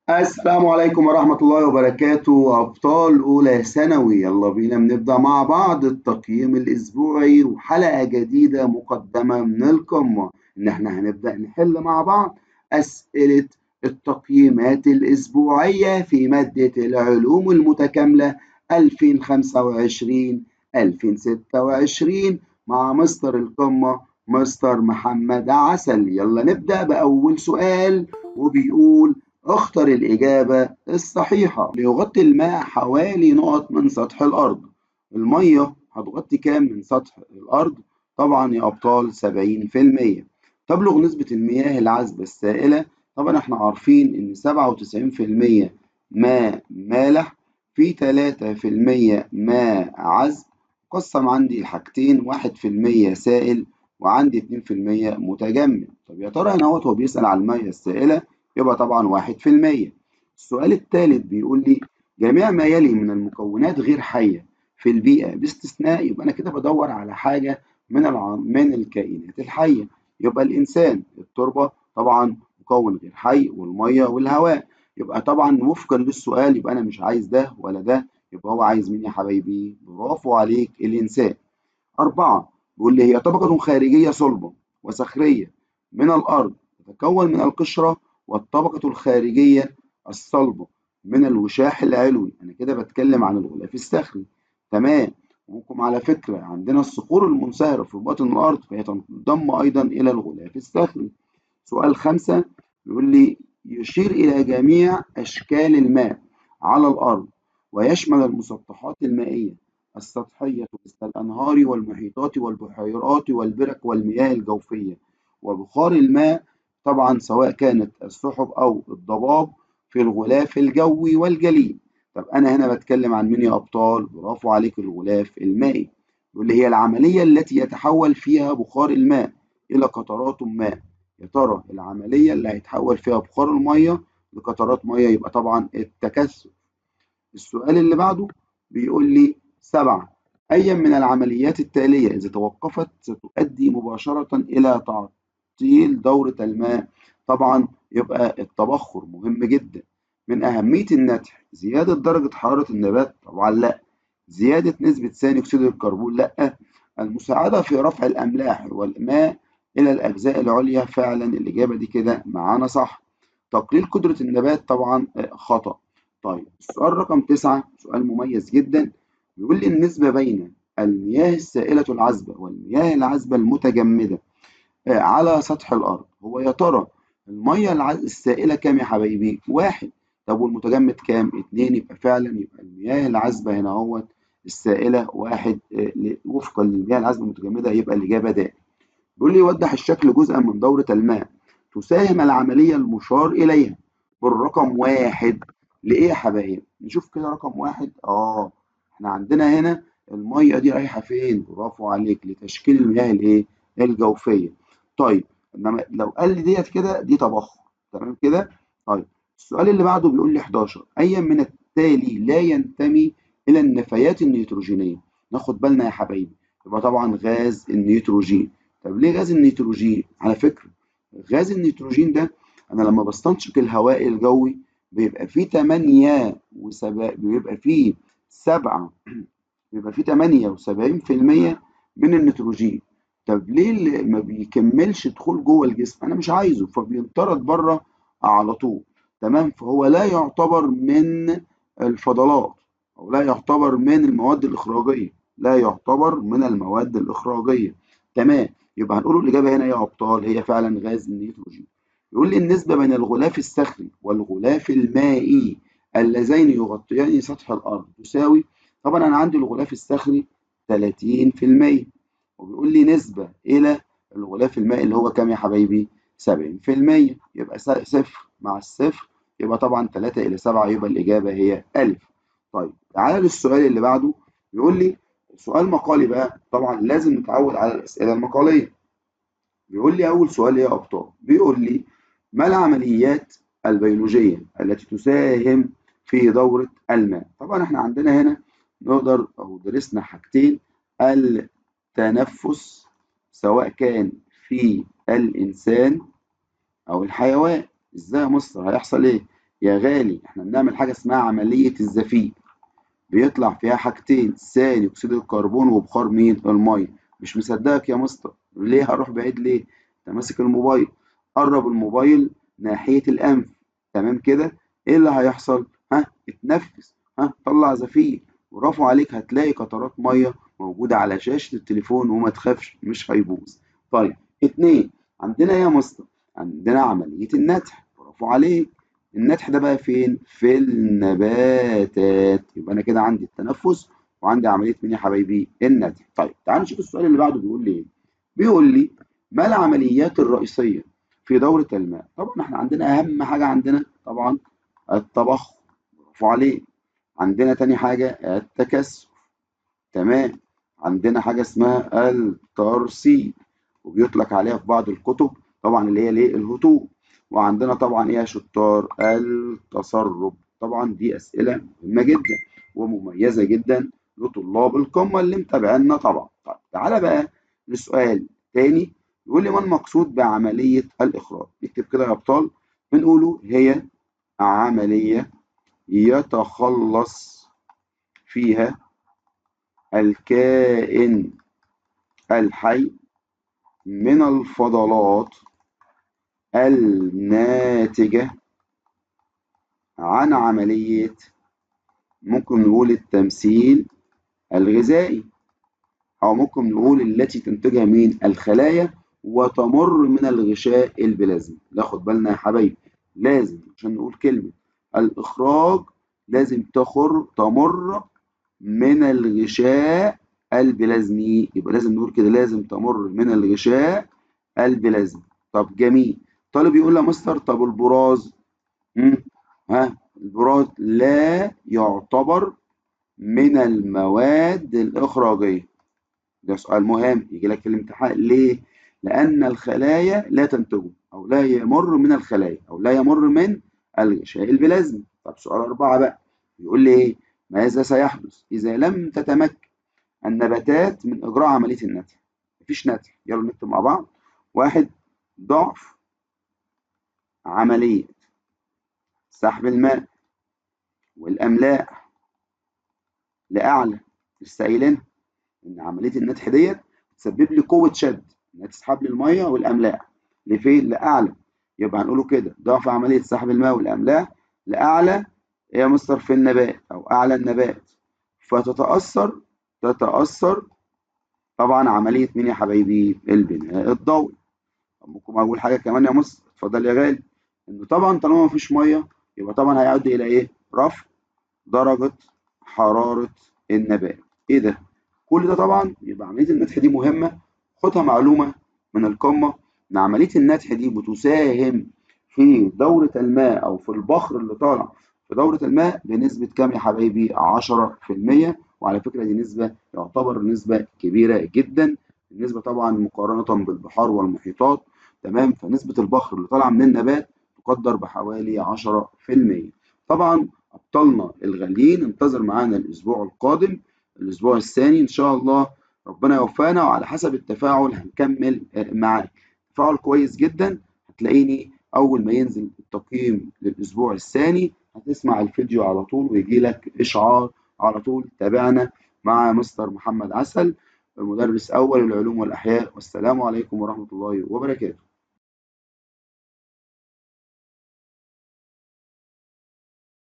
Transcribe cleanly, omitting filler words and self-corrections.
السلام عليكم ورحمة الله وبركاته أبطال أولى ثانوي. يلا بينا بنبدأ مع بعض التقييم الأسبوعي وحلقة جديدة مقدمة من القمة إن إحنا هنبدأ نحل مع بعض أسئلة التقييمات الأسبوعية في مادة العلوم المتكاملة 2025 2026 مع مستر القمة مستر محمد عسل. يلا نبدأ بأول سؤال وبيقول اختر الإجابة الصحيحة. ليغطي الماء حوالي نقط من سطح الأرض. المية هتغطي كام من سطح الأرض؟ طبعا يا أبطال 70%. تبلغ نسبة المياه العذبة السائلة، طبعا احنا عارفين إن 97% ماء مالح في 3% ماء عذب. قسم عندي الحاجتين 1% سائل وعندي 2% متجمد. طب يا ترى هنا هو بيسأل على المياه السائلة، يبقى طبعا 1%. السؤال الثالث بيقول لي جميع ما يلي من المكونات غير حية في البيئة باستثناء، يبقى أنا كده بدور على حاجة من الكائنات الحية. يبقى الإنسان، التربة طبعا مكون غير حي، والمية والهواء. يبقى طبعا وفقا للسؤال يبقى أنا مش عايز ده ولا ده، يبقى هو عايز مين يا حبايبي؟ برافو عليك، الإنسان. أربعة بيقول لي هي طبقة خارجية صلبة وصخرية من الأرض تتكون من القشرة، والطبقة الخارجية الصلبة من الوشاح العلوي. أنا كده بتكلم عن الغلاف الصخري. تمام. ممكن على فكرة عندنا الصخور المنصهرة في باطن الأرض فهي تنضم أيضا إلى الغلاف الصخري. سؤال خمسة بيقول لي يشير إلى جميع أشكال الماء على الأرض ويشمل المسطحات المائية السطحية مثل الأنهار والمحيطات والبحيرات والبرك والمياه الجوفية وبخار الماء، طبعا سواء كانت السحب أو الضباب في الغلاف الجوي والجليد. طب أنا هنا بتكلم عن مين يا أبطال؟ برافو عليك، الغلاف المائي. واللي هي العملية التي يتحول فيها بخار الماء إلى قطرات ماء. يا ترى العملية اللي هيتحول فيها بخار المية لقطرات مية يبقى طبعا التكثف. السؤال اللي بعده بيقول لي سبعة أي من العمليات التالية إذا توقفت ستؤدي مباشرة إلى تعطيل دورة الماء؟ طبعا يبقى التبخر مهم جدا. من أهمية النتح زيادة درجة حرارة النبات؟ طبعا لا. زيادة نسبة ثاني أكسيد الكربون؟ لا. المساعدة في رفع الأملاح والماء إلى الأجزاء العليا؟ فعلا الإجابة دي كده معانا صح. تقليل قدرة النبات؟ طبعا خطأ. طيب السؤال رقم 9 سؤال مميز جدا، بيقول لي النسبة بين المياه السائلة العذبة والمياه العذبة المتجمدة على سطح الأرض. هو يا ترى المية السائلة كام يا حبايبي؟ واحد. طب والمتجمد كام؟ اتنين. يبقى فعلا يبقى المياه العذبة هنا هو السائلة واحد. وفقا للمياه العذبة المتجمدة يبقى الإجابة د. بيقول لي يوضح الشكل جزءا من دورة الماء تساهم العملية المشار إليها بالرقم واحد لإيه يا حبايب؟ نشوف كده رقم واحد. إحنا عندنا هنا المية دي رايحة فين؟ برافو عليك، لتشكيل المياه الإيه؟ الجوفية. طيب إنما لو قال لي ديت كده دي تبخر. تمام كده؟ طيب السؤال اللي بعده بيقول لي 11 أي من التالي لا ينتمي إلى النفايات النيتروجينية؟ ناخد بالنا يا حبايبي. يبقى طبعا غاز النيتروجين. طب ليه غاز النيتروجين؟ على فكرة غاز النيتروجين ده أنا لما بستنشق الهواء الجوي بيبقى فيه 78% من النيتروجين. طب ليه اللي ما بيكملش دخول جوه الجسم؟ أنا مش عايزه فبينطرد بره على طول. تمام، فهو لا يعتبر من الفضلات أو لا يعتبر من المواد الإخراجية، لا يعتبر من المواد الإخراجية. تمام. يبقى هنقول الإجابة هنا يا أبطال هي فعلا غاز النيتروجين. يقول لي النسبة بين الغلاف الصخري والغلاف المائي اللذين يغطيان سطح الأرض تساوي. طبعا أنا عندي الغلاف الصخري 30%، وبيقول لي نسبة إلى الغلاف المائي اللي هو كام يا حبايبي؟ 70%. يبقى صفر مع الصفر يبقى طبعا 3 إلى 7 يبقى الإجابة هي ألف. طيب تعالى للسؤال اللي بعده. بيقول لي سؤال مقالي بقى، طبعا لازم نتعود على الأسئلة المقالية. بيقول لي أول سؤال يا أبطال، بيقول لي ما العمليات البيولوجية التي تساهم في دورة الماء؟ طبعا احنا عندنا هنا نقدر أو درسنا حاجتين، التنفس سواء كان في الإنسان أو الحيوان. إزاي يا مستر هيحصل إيه؟ يا غالي احنا بنعمل حاجة اسمها عملية الزفير، بيطلع فيها حاجتين، ثاني اكسيد الكربون وبخار مين؟ الميه. مش مصدقك يا مستر، ليه هروح بعيد ليه؟ انت ماسك الموبايل، قرب الموبايل ناحية الانف، تمام كده. ايه اللي هيحصل؟ ها اتنفس، ها طلع زفير، برافو عليك، هتلاقي قطرات ميه موجودة على شاشة التليفون، وما تخافش مش هيبوظ. طيب اتنين، عندنا ايه يا مستر؟ عندنا عملية النتح، برافو عليك. النتح ده بقى فين؟ في النباتات. يبقى انا كده عندي التنفس وعندي عمليه مين يا حبايبي؟ النتح. طيب تعال نشوف السؤال اللي بعده بيقول لي ايه. بيقول لي ما العمليات الرئيسيه في دوره الماء؟ طبعا احنا عندنا اهم حاجه عندنا طبعا التبخر، برافو عليك. عندنا تاني حاجه التكثف، تمام. عندنا حاجه اسمها الترسيب، وبيطلق عليها في بعض الكتب طبعا اللي هي الايه؟ الهطول. وعندنا طبعا ايه يا شطار؟ التسرب. طبعا دي اسئله مهمه جدا ومميزه جدا لطلاب القمه اللي متابعينا طبعا. طيب تعالى بقى لسؤال تاني، يقول لي ما المقصود بعمليه الاخراج؟ نكتب كده يا ابطال، بنقوله هي عمليه يتخلص فيها الكائن الحي من الفضلات الناتجة عن عملية، ممكن نقول التمثيل الغذائي، أو ممكن نقول التي تنتجها مين؟ الخلايا، وتمر من الغشاء البلازمي. ناخد بالنا يا حبايبي، لازم عشان نقول كلمة الإخراج لازم تمر من الغشاء البلازمي. يبقى لازم نقول كده، لازم تمر من الغشاء البلازمي. طب جميل. طالب يقول لي يا مستر طب البراز؟ مم. البراز لا يعتبر من المواد الإخراجية. ده سؤال مهم يجي لك في الامتحان، ليه؟ لأن الخلايا لا تنتجه، أو لا يمر من الخلايا، أو لا يمر من الغشاء البلازمي. طب سؤال 4 بقى، يقول لي إيه؟ ماذا سيحدث إذا لم تتمكن النباتات من إجراء عملية النتح؟ مفيش نتح، يلا نكتب مع بعض. واحد، ضعف عملية سحب الماء والأملاح لأعلى. لسه قايلينها إن عملية النتح ديت تسبب لي قوة شد، إنها تسحب لي المية والأملاح لفين؟ لأعلى. يبقى هنقوله كده ضعف عملية سحب الماء والأملاح لأعلى إيه يا مستر؟ في النبات أو أعلى النبات. تتأثر طبعا عملية مين يا حبايبي؟ البناء الضوئي. ممكن أقول حاجة كمان يا مصر، اتفضل يا غالي. إن طبعا طالما مفيش مية يبقى طبعا هيؤدي إلى إيه؟ رفع درجة حرارة النبات. إيه ده؟ كل ده طبعا يبقى عملية النتح دي مهمة. خدها معلومة من القمة، إن عملية النتح دي بتساهم في دورة الماء أو في البخر اللي طالع في دورة الماء بنسبة كام يا حبايبي؟ 10%. وعلى فكرة دي نسبة يعتبر نسبة كبيرة جدا، النسبة طبعا مقارنة بالبحار والمحيطات، تمام. فنسبة البخر اللي طالعة من النبات تقدر بحوالي 10%. طبعا أبطالنا الغاليين انتظر معانا الأسبوع القادم، الأسبوع الثاني إن شاء الله. ربنا يوفقنا، وعلى حسب التفاعل هنكمل معاك. تفاعل كويس جدا هتلاقيني أول ما ينزل التقييم للأسبوع الثاني هتسمع الفيديو على طول ويجي لك إشعار على طول. تابعنا مع مستر محمد عسل، المدرس أول العلوم والأحياء. والسلام عليكم ورحمة الله وبركاته.